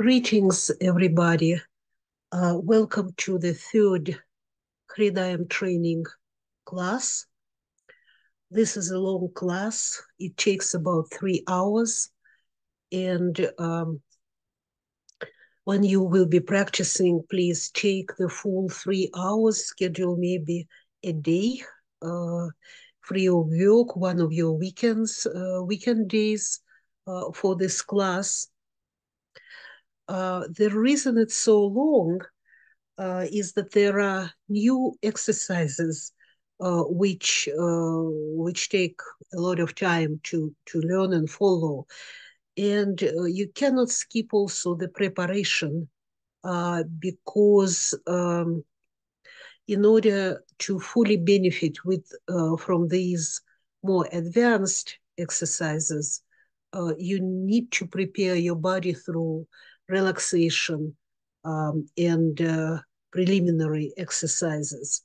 Greetings, everybody. Welcome to the third Hridayam training class. This is a long class. It takes about 3 hours. And when you will be practicing, please take the full 3 hours, schedule maybe a day free of work, one of your weekend days for this class. The reason it's so long is that there are new exercises which take a lot of time to learn and follow, and you cannot skip also the preparation because in order to fully benefit from these more advanced exercises, you need to prepare your body through relaxation and preliminary exercises.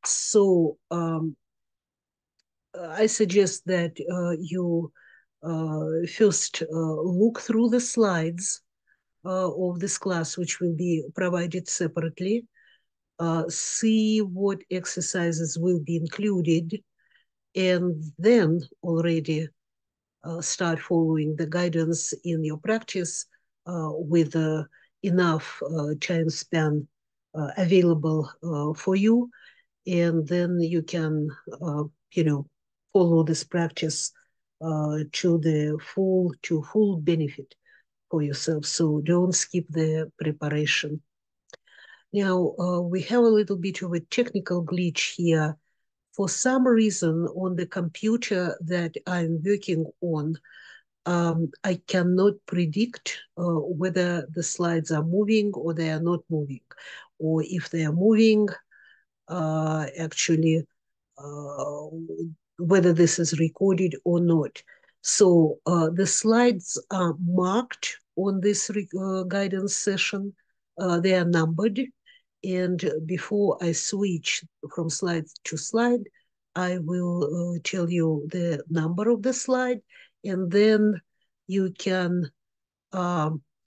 So I suggest that you first look through the slides of this class, which will be provided separately, see what exercises will be included, and then already start following the guidance in your practice with enough time span available for you, and then you can, follow this practice to full benefit for yourself. So don't skip the preparation. Now, we have a little bit of a technical glitch here. For some reason, on the computer that I'm working on, I cannot predict whether the slides are moving or they are not moving, or if they are moving, actually, whether this is recorded or not. So the slides are marked on this guidance session. They are numbered. And before I switch from slide to slide, I will tell you the number of the slide, and then you can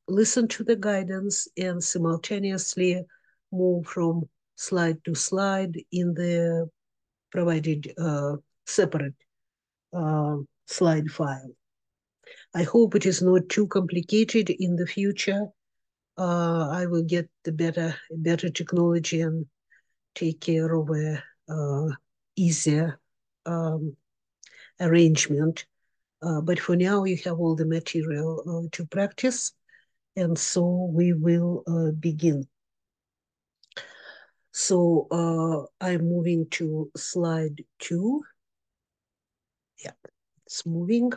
listen to the guidance and simultaneously move from slide to slide in the provided separate slide file. I hope it is not too complicated in the future. I will get the better technology and take care of a easier arrangement. But for now, you have all the material to practice, and so we will begin. So I'm moving to slide 2. Yeah, it's moving.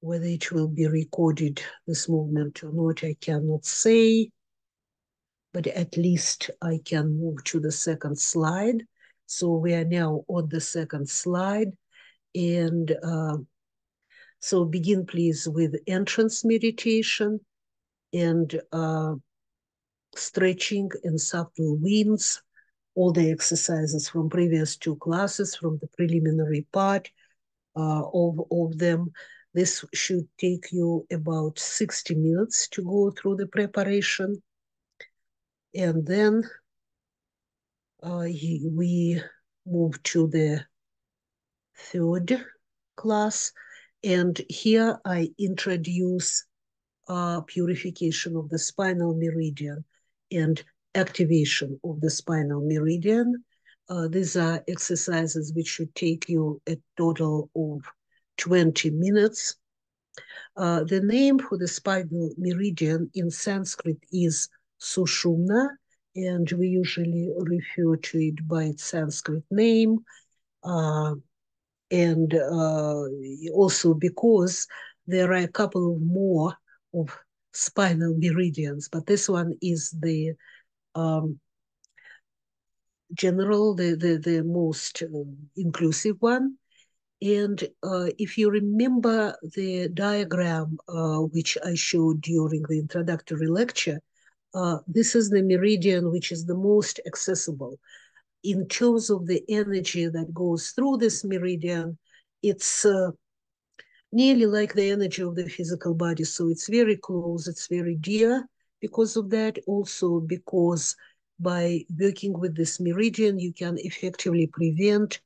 Whether it will be recorded, this movement, or not, I cannot say, but at least I can move to the second slide. So we are now on the second slide, and so begin please with entrance meditation and stretching and subtle winds, all the exercises from previous 2 classes, from the preliminary part of them. This should take you about 60 minutes to go through the preparation. And then we move to the third class. And here I introduce purification of the spinal meridian and activation of the spinal meridian. These are exercises which should take you a total of 20 minutes. The name for the spinal meridian in Sanskrit is Sushumna, and we usually refer to it by its Sanskrit name. And also because there are a couple of more of spinal meridians, but this one is the general, the most inclusive one. And if you remember the diagram which I showed during the introductory lecture, this is the meridian which is the most accessible. In terms of the energy that goes through this meridian, it's nearly like the energy of the physical body. So it's very close, it's very dear because of that. Also because by working with this meridian, you can effectively prevent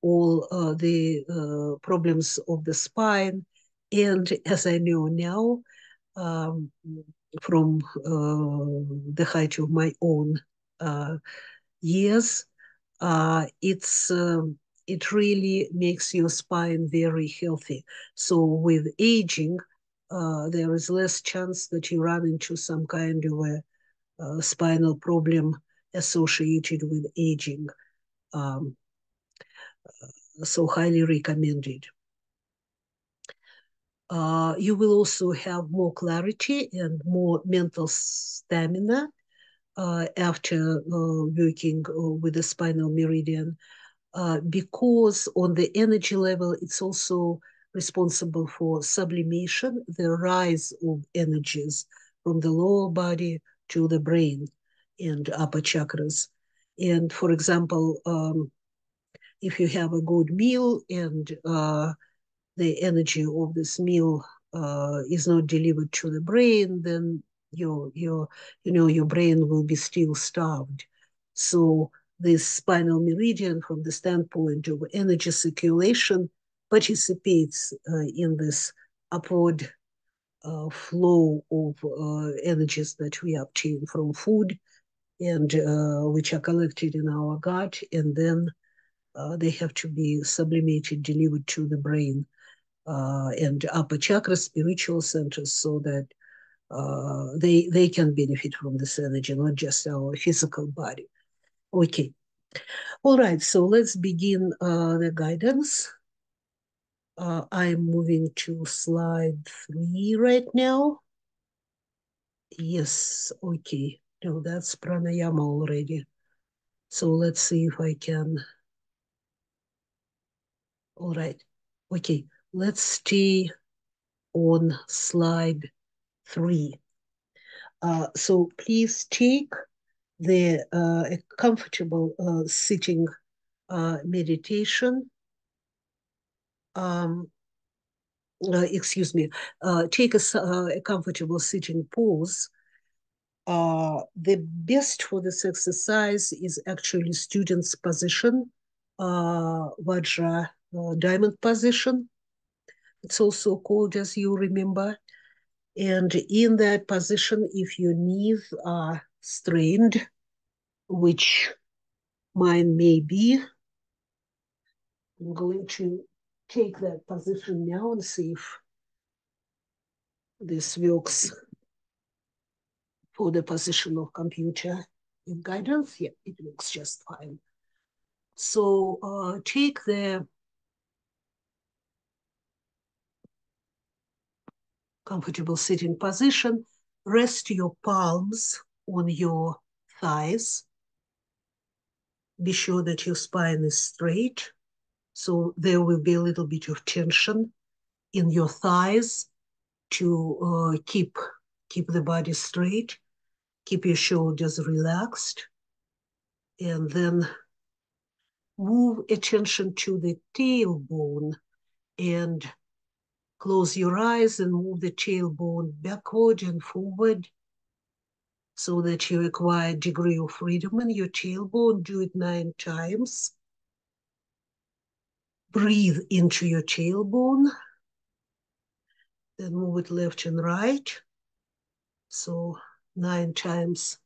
all the problems of the spine. And as I know now, um, from the height of my own uh, years, it really makes your spine very healthy. So with aging, there is less chance that you run into some kind of a spinal problem associated with aging. Um, so highly recommended. You will also have more clarity and more mental stamina after working with the spinal meridian, because on the energy level, it's also responsible for sublimation, the rise of energies from the lower body to the brain and upper chakras. And for example, if you have a good meal and the energy of this meal is not delivered to the brain, then your brain will be still starved. So this spinal meridian, from the standpoint of energy circulation, participates in this upward flow of energies that we obtain from food and which are collected in our gut, and then they have to be sublimated, delivered to the brain and upper chakra spiritual centers, so that they can benefit from this energy, not just our physical body. Okay. All right. So let's begin the guidance. I'm moving to slide 3 right now. Yes. Okay. No, that's pranayama already. So let's see if I can. All right. Okay. Let's stay on slide 3. So please take the a comfortable sitting meditation. Um, excuse me. Take a comfortable sitting pose. The best for this exercise is actually student's position, Vajra diamond position. It's also called, as you remember. And in that position, if your knees are strained, which mine may be, I'm going to take that position now and see if this works for the position of computer in guidance. Yeah, it works just fine. So take the comfortable sitting position, rest your palms on your thighs. Be sure that your spine is straight. So there will be a little bit of tension in your thighs to keep the body straight. Keep your shoulders relaxed. And then move attention to the tailbone and close your eyes and move the tailbone backward and forward so that you acquire a degree of freedom in your tailbone. Do it 9 times. Breathe into your tailbone. Then move it left and right. So 9 times,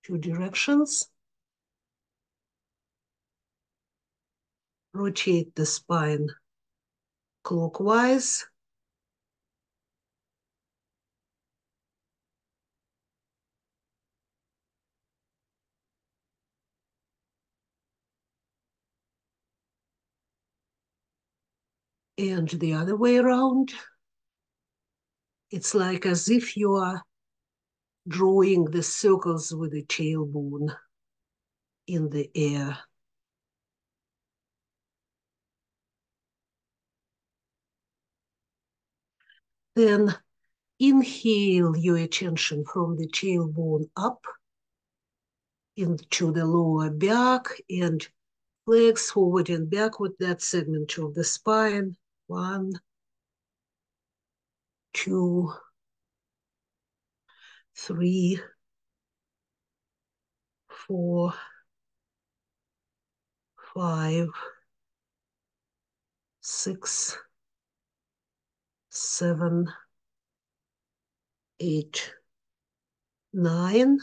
2 directions. Rotate the spine clockwise. And the other way around. It's like as if you are drawing the circles with the tailbone in the air. Then inhale your attention from the tailbone up into the lower back and flex forward and backward that segment of the spine. 1, 2, 3, 4, 5, 6, 7, 8, 9,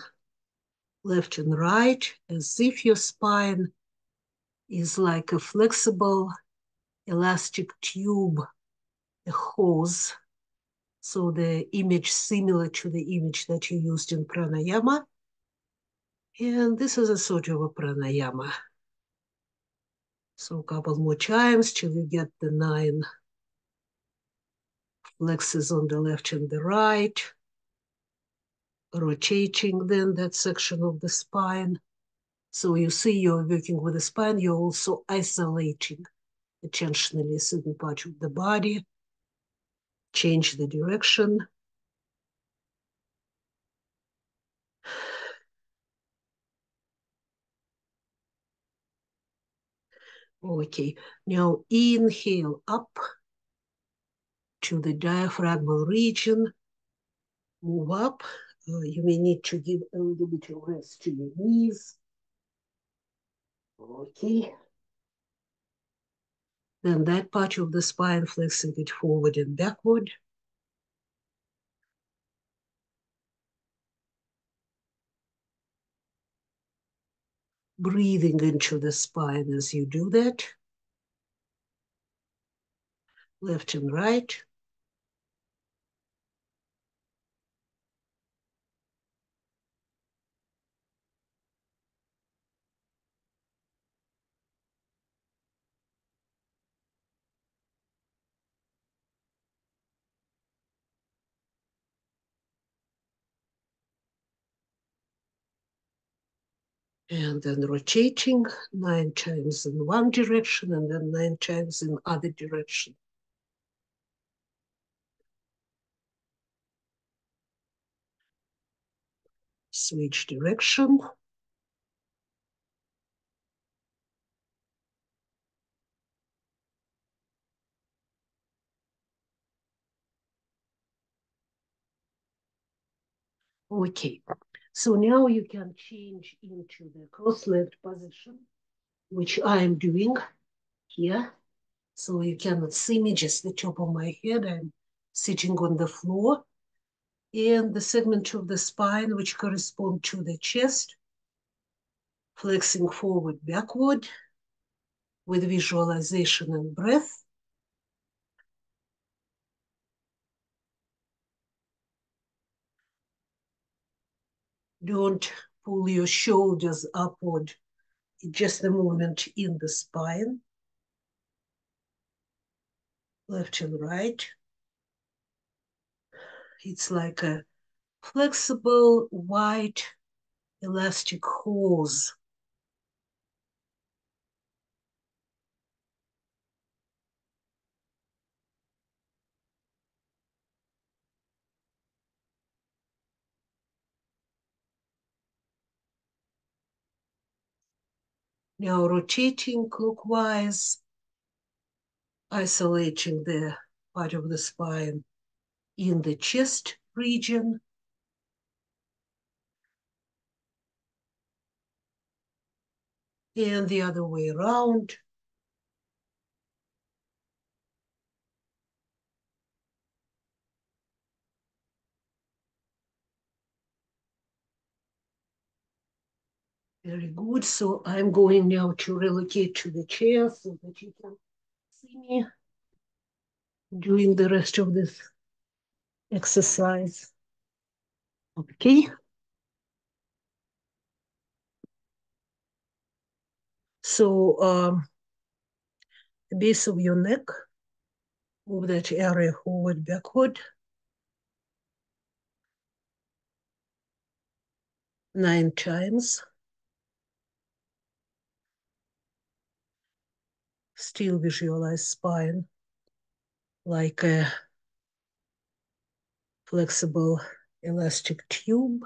left and right, as if your spine is like a flexible elastic tube, a hose. So the image similar to the image that you used in pranayama. And this is a sort of a pranayama. So a couple more times till you get the 9 flexes on the left and the right, rotating then that section of the spine. So you see you're working with the spine, you're also isolating attentionally a certain part of the body, change the direction. Okay, now inhale up to the diaphragmal region, move up. You may need to give a little bit of rest to your knees. Okay. Then that part of the spine, flexing it forward and backward. Breathing into the spine as you do that. Left and right. And then rotating 9 times in one direction and then 9 times in other direction. Switch direction. Okay, so now you can change into the cross-legged position, which I'm doing here. So you cannot see me, just the top of my head. I'm sitting on the floor. And the segment of the spine, which correspond to the chest, flexing forward, backward, with visualization and breath. Don't pull your shoulders upward, just the movement in the spine, left and right. It's like a flexible, white, elastic hose. Now rotating clockwise, isolating the part of the spine in the chest region. And the other way around. Very good. So I'm going now to relocate to the chair so that you can see me doing the rest of this exercise. Okay. So the base of your neck, move that area forward, backward. 9 times. Still visualize spine like a flexible elastic tube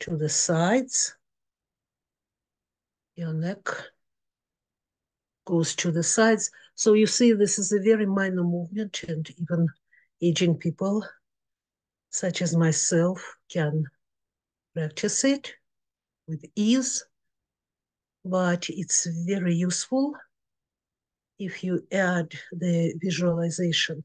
to the sides. Your neck goes to the sides. So you see, this is a very minor movement, and even aging people, such as myself, can practice it with ease, but it's very useful if you add the visualization.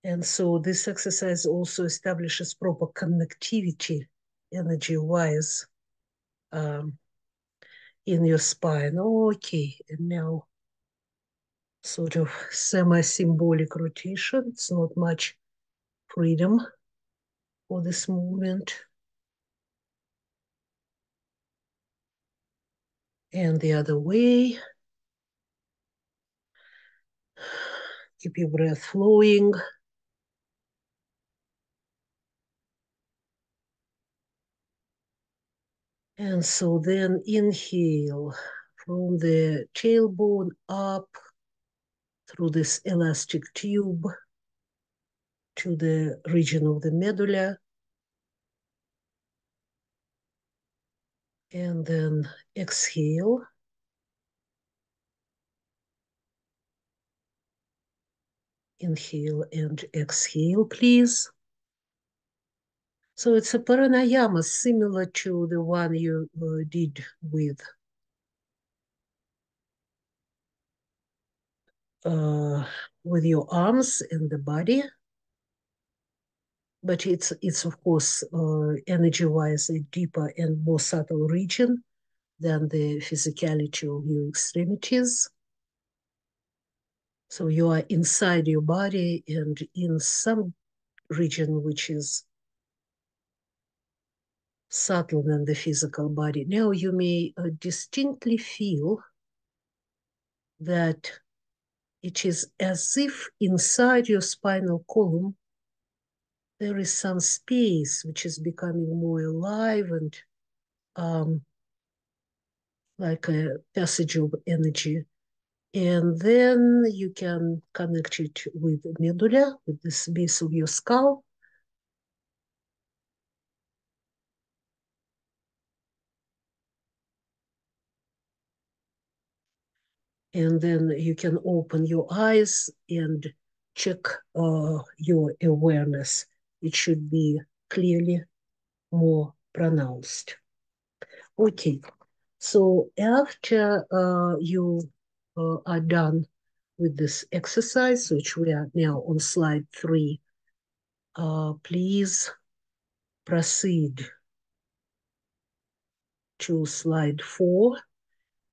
And so this exercise also establishes proper connectivity, energy-wise, in your spine. Okay, and now sort of semi-symbolic rotation. It's not much freedom for this movement. And the other way. Keep your breath flowing. And so then inhale from the tailbone up through this elastic tube to the region of the medulla. And then exhale. Inhale and exhale, please. So it's a pranayama similar to the one you did with your arms and the body, but it's of course energy-wise a deeper and more subtle region than the physicality of your extremities. So you are inside your body and in some region which is subtle than the physical body. Now you may distinctly feel that it is as if inside your spinal column there is some space which is becoming more alive and like a passage of energy. And then you can connect it with medulla, with this base of your skull. And then you can open your eyes and check your awareness. It should be clearly more pronounced. Okay, so after you are done with this exercise, which we are now on slide 3, please proceed to slide 4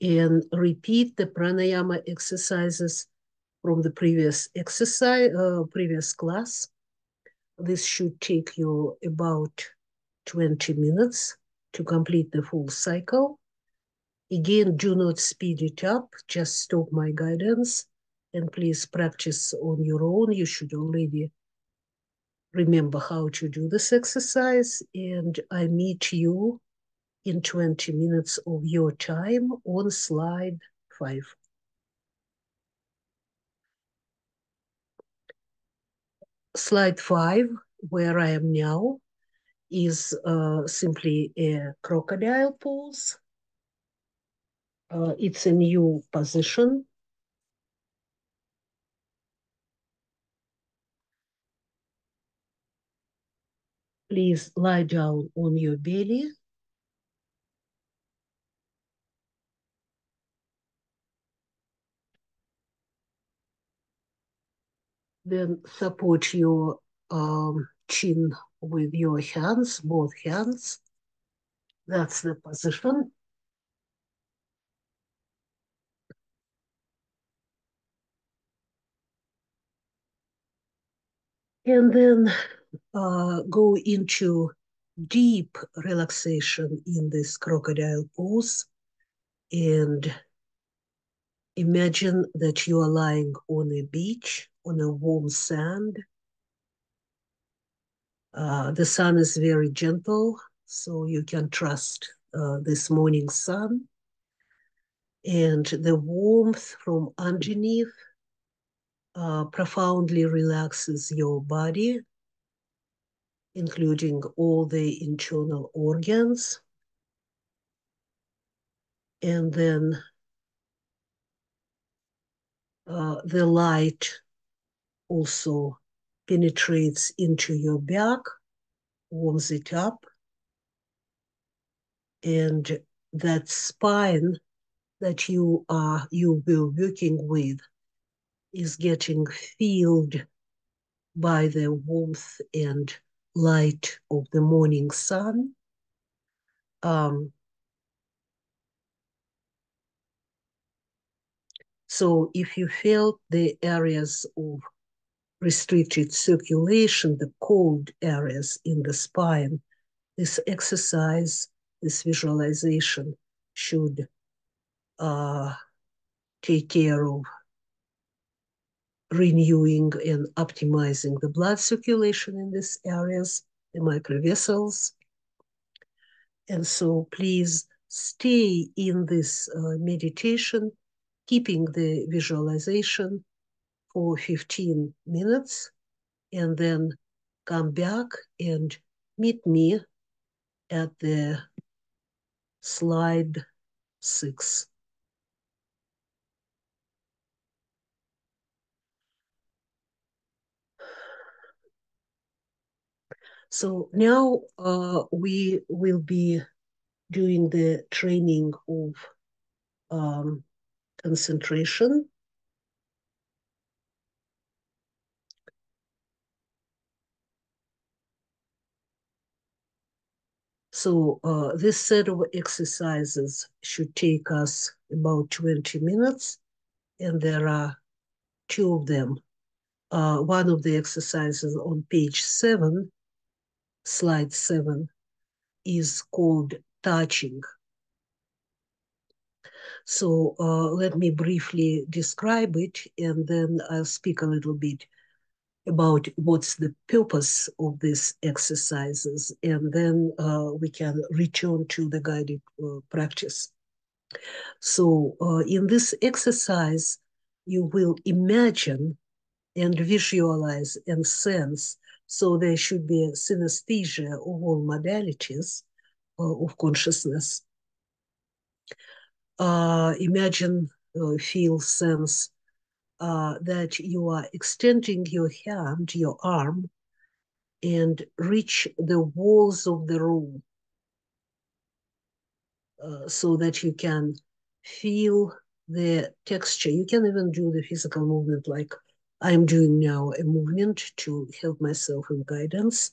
and repeat the pranayama exercises from the previous class. This should take you about 20 minutes to complete the full cycle. Again, do not speed it up, just stop my guidance and please practice on your own. You should already remember how to do this exercise, and I meet you in 20 minutes of your time on slide 5. Slide 5, where I am now, is simply a crocodile pose. It's a new position. Please lie down on your belly. Then support your chin with your hands, both hands. That's the position. And then go into deep relaxation in this crocodile pose and imagine that you are lying on a beach, on a warm sand. The sun is very gentle, so you can trust this morning sun. And the warmth from underneath profoundly relaxes your body, including all the internal organs. And then The light also penetrates into your back, warms it up, and that spine that you were working with is getting filled by the warmth and light of the morning sun. So if you felt the areas of restricted circulation, the cold areas in the spine, this exercise, this visualization should take care of renewing and optimizing the blood circulation in these areas, the microvessels. And so please stay in this meditation, keeping the visualization for 15 minutes, and then come back and meet me at the slide 6. So now we will be doing the training of concentration. So this set of exercises should take us about 20 minutes, and there are 2 of them. One of the exercises on page 7, slide 7, is called touching. So let me briefly describe it, and then I'll speak a little bit about what's the purpose of these exercises, and then we can return to the guided practice. So in this exercise, you will imagine and visualize and sense. So there should be a synesthesia of all modalities of consciousness. Imagine, feel, sense that you are extending your hand, your arm, and reach the walls of the room so that you can feel the texture. You can even do the physical movement like I'm doing now, a movement to help myself in guidance,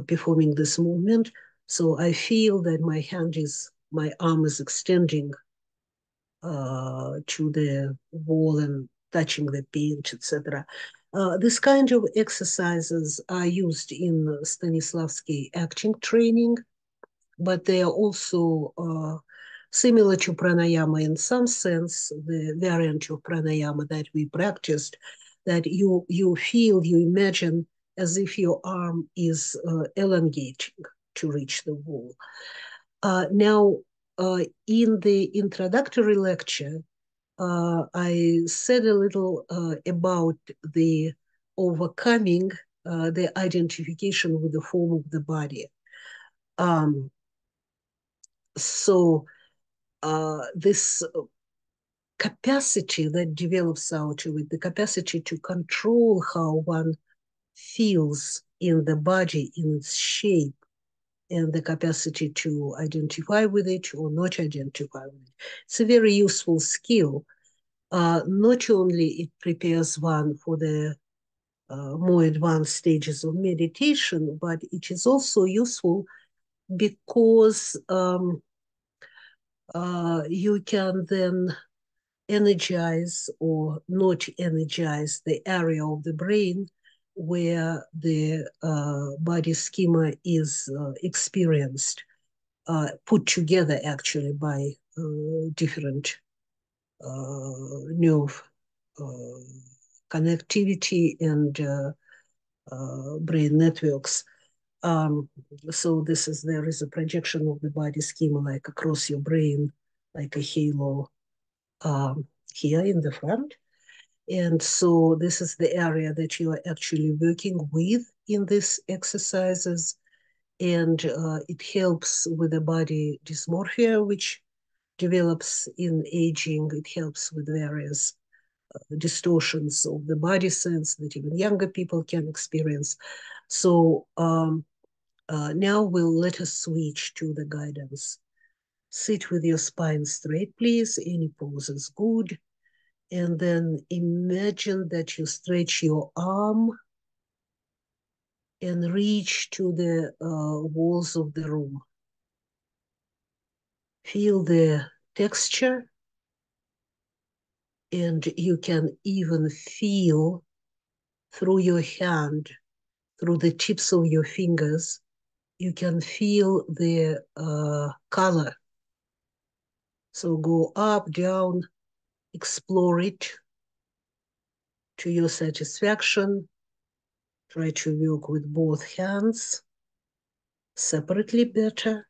performing this movement. So I feel that my arm is extending to the wall and touching the paint, etc. This kind of exercises are used in Stanislavski acting training, but they are also similar to pranayama in some sense, the variant of pranayama that we practiced, that you feel, you imagine as if your arm is elongating to reach the wall. Now, in the introductory lecture, I said a little about the overcoming the identification with the form of the body. So this capacity that develops out of it, the capacity to control how one feels in the body, in its shape, and the capacity to identify with it or not identify with it. It's a very useful skill. Not only it prepares one for the more advanced stages of meditation, but it is also useful because you can then energize or not energize the area of the brain where the body schema is experienced, put together actually by different nerve connectivity and brain networks. Um, so there is a projection of the body schema like across your brain, like a halo here in the front. And so this is the area that you are actually working with in these exercises. And it helps with the body dysmorphia, which develops in aging. It helps with various distortions of the body sense that even younger people can experience. So now we'll let us switch to the guidance. Sit with your spine straight, please. Any pose is good. And then imagine that you stretch your arm and reach to the walls of the room. Feel the texture, and you can even feel through your hand, through the tips of your fingers, you can feel the color. So go up, down, explore it to your satisfaction. Try to work with both hands separately better.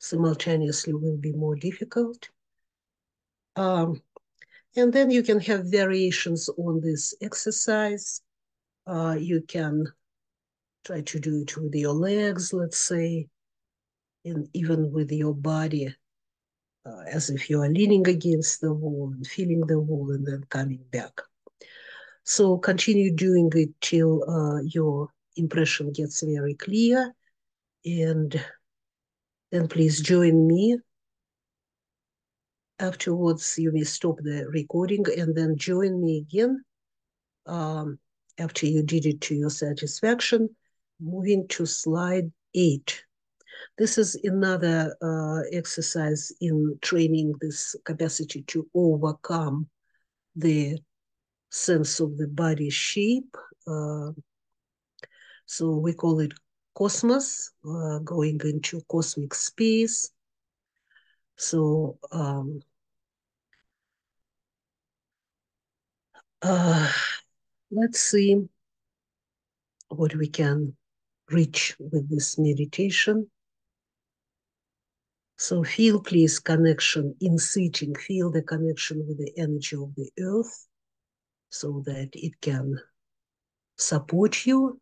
Simultaneously will be more difficult. And then you can have variations on this exercise. You can try to do it with your legs, let's say, and even with your body, as if you are leaning against the wall and feeling the wall and then coming back. So continue doing it till your impression gets very clear. And then please join me. Afterwards, you may stop the recording and then join me again after you did it to your satisfaction. Moving to slide 8. This is another exercise in training this capacity to overcome the sense of the body shape. So we call it cosmos, going into cosmic space. So let's see what we can reach with this meditation. So feel, please, connection in sitting. Feel the connection with the energy of the earth so that it can support you.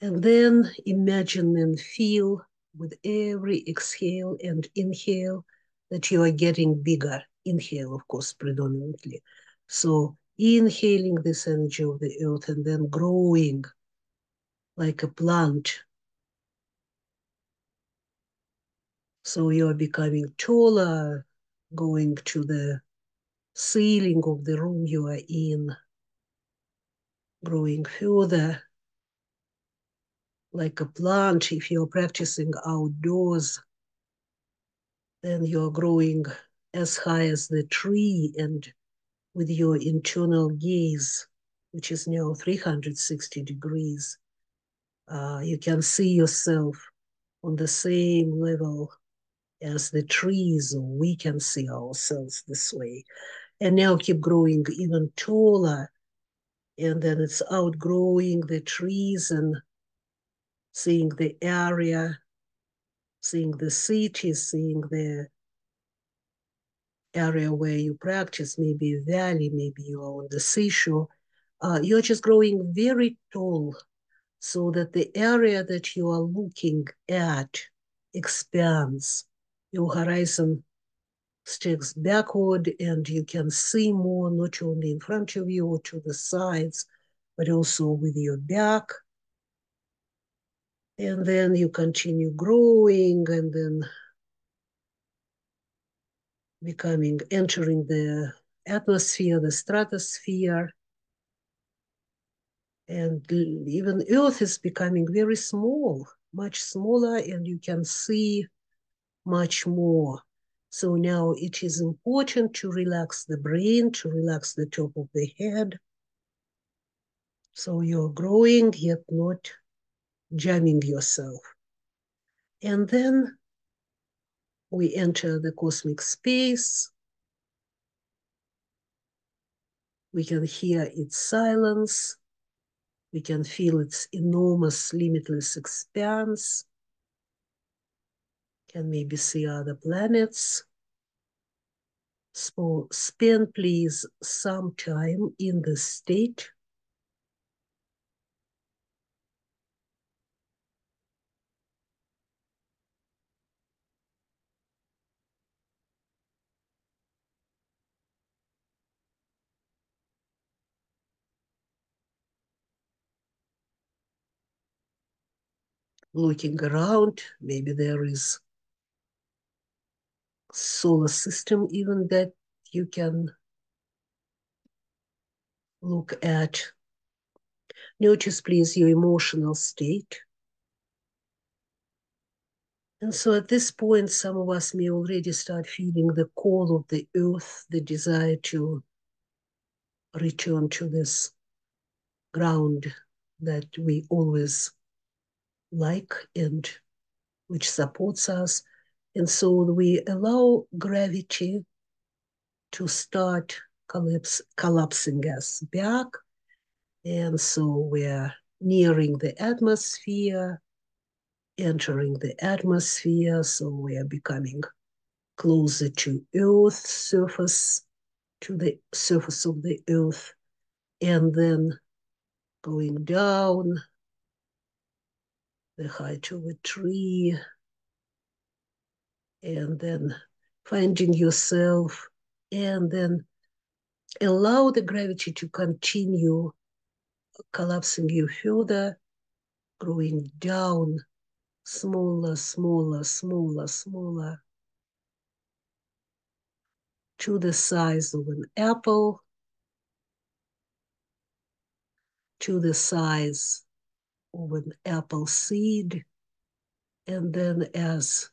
And then imagine and feel with every exhale and inhale that you are getting bigger. Inhale, of course, predominantly. So inhaling this energy of the earth and then growing like a plant. So you are becoming taller, going to the ceiling of the room you are in, growing further like a plant. If you're practicing outdoors, then you're growing as high as the tree, and with your internal gaze, which is now 360 degrees, you can see yourself on the same level as the trees, or we can see ourselves this way. And now keep growing even taller, and then it's outgrowing the trees and seeing the area, seeing the city, seeing the area where you practice, maybe a valley, maybe you're on the seashore. You're just growing very tall so that the area that you are looking at expands. Your horizon sticks backward and you can see more, not only in front of you or to the sides, but also with your back. And then you continue growing and then entering the atmosphere, the stratosphere. And even Earth is becoming very small, much smaller, and you can see much more. So now it is important to relax the brain, to relax the top of the head. So you're growing, yet not jamming yourself. And then we enter the cosmic space. We can hear its silence. We can feel its enormous, limitless expanse. Can maybe see other planets. So spend, please, some time in this state. looking around. Maybe there is solar system even that you can look at. Notice, please, your emotional state. And so at this point, some of us may already start feeling the call of the earth, the desire to return to this ground that we always like and which supports us. And so we allow gravity to start collapsing us back. And so we're nearing the atmosphere, entering the atmosphere. So we are becoming closer to Earth surface, to the surface of the Earth, and then going down the height of a tree, and then finding yourself, and then allow the gravity to continue collapsing you further, growing down, smaller, smaller, smaller, smaller, to the size of an apple, to the size of an apple seed, and then, as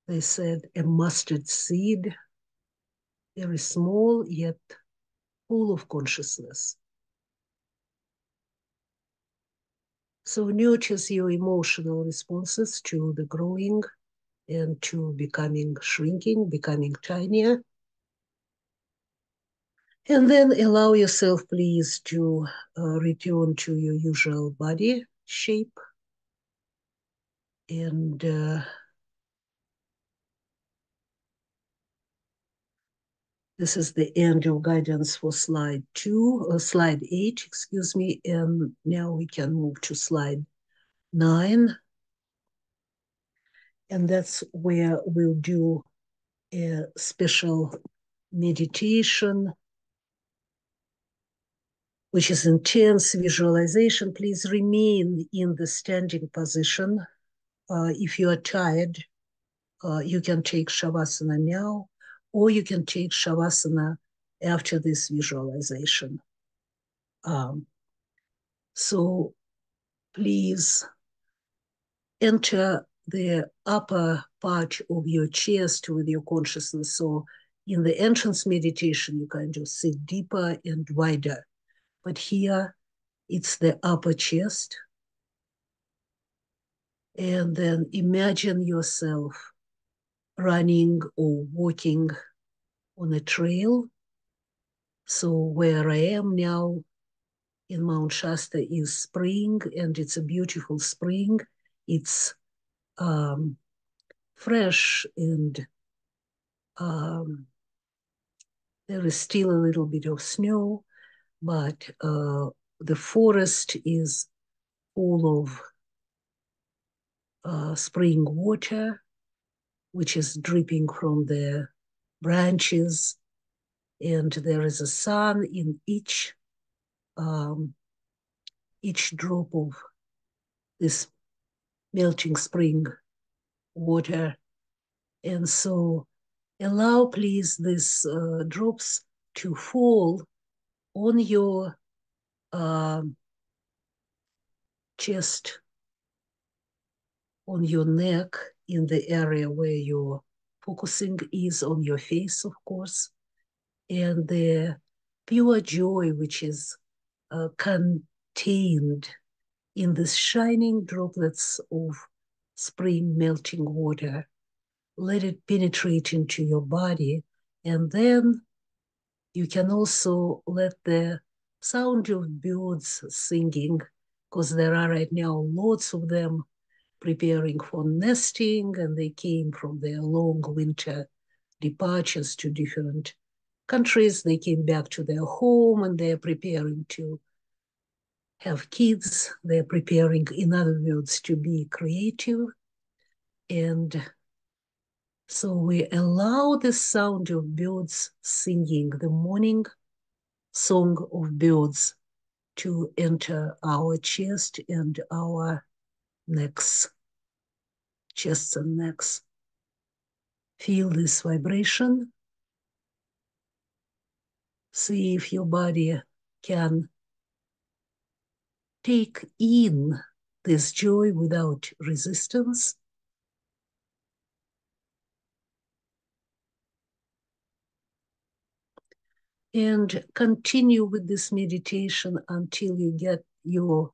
they said, a mustard seed, very small yet full of consciousness. So notice your emotional responses to the growing and to becoming shrinking, becoming tinier. And then allow yourself, please, to return to your usual body shape. And this is the end of guidance for slide 8, excuse me. And now we can move to slide 9. And that's where we'll do a special meditation, which is intense visualization. Please remain in the standing position. If you are tired, you can take Shavasana now, or you can take Shavasana after this visualization. So please enter the upper part of your chest with your consciousness. So in the entrance meditation, you kind of sit deeper and wider. But here, it's the upper chest. And then imagine yourself running or walking on a trail. So where I am now in Mount Shasta is spring, and it's a beautiful spring. It's fresh, and there is still a little bit of snow, but the forest is full of spring water, which is dripping from the branches, and there is a sun in each drop of this melting spring water. And so allow, please, these drops to fall on your chest, on your neck, in the area where your focusing is, on your face, of course. And the pure joy which is contained in these shining droplets of spring melting water. Let it penetrate into your body, and then you can also let the sound of birds singing, because there are right now lots of them preparing for nesting, and they came from their long winter departures to different countries. They came back to their home, and they're preparing to have kids. They're preparing, in other words, to be creative. And so we allow the sound of birds singing, the morning song of birds, to enter our chest and our necks, chests and necks. Feel this vibration. See if your body can take in this joy without resistance. And continue with this meditation until you get your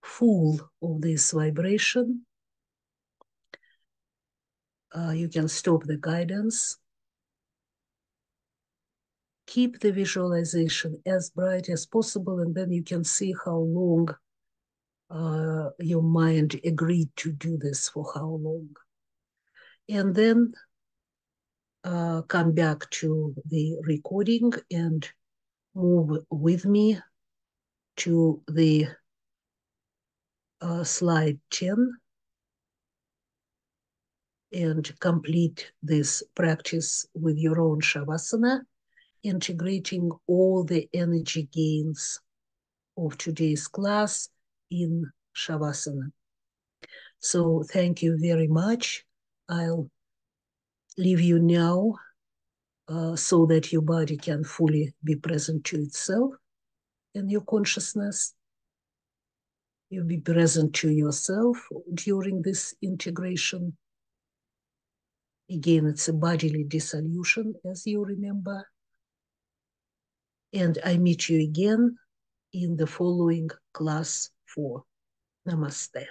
full of this vibration. You can stop the guidance. Keep the visualization as bright as possible, and then you can see how long your mind agreed to do this, for how long. And then come back to the recording and move with me to the slide 10 and complete this practice with your own Shavasana, integrating all the energy gains of today's class in Shavasana. So thank you very much. I'll leave you now so that your body can fully be present to itself and your consciousness. You be present to yourself during this integration. Again, it's a bodily dissolution, as you remember. And I meet you again in the following class 4. Namaste.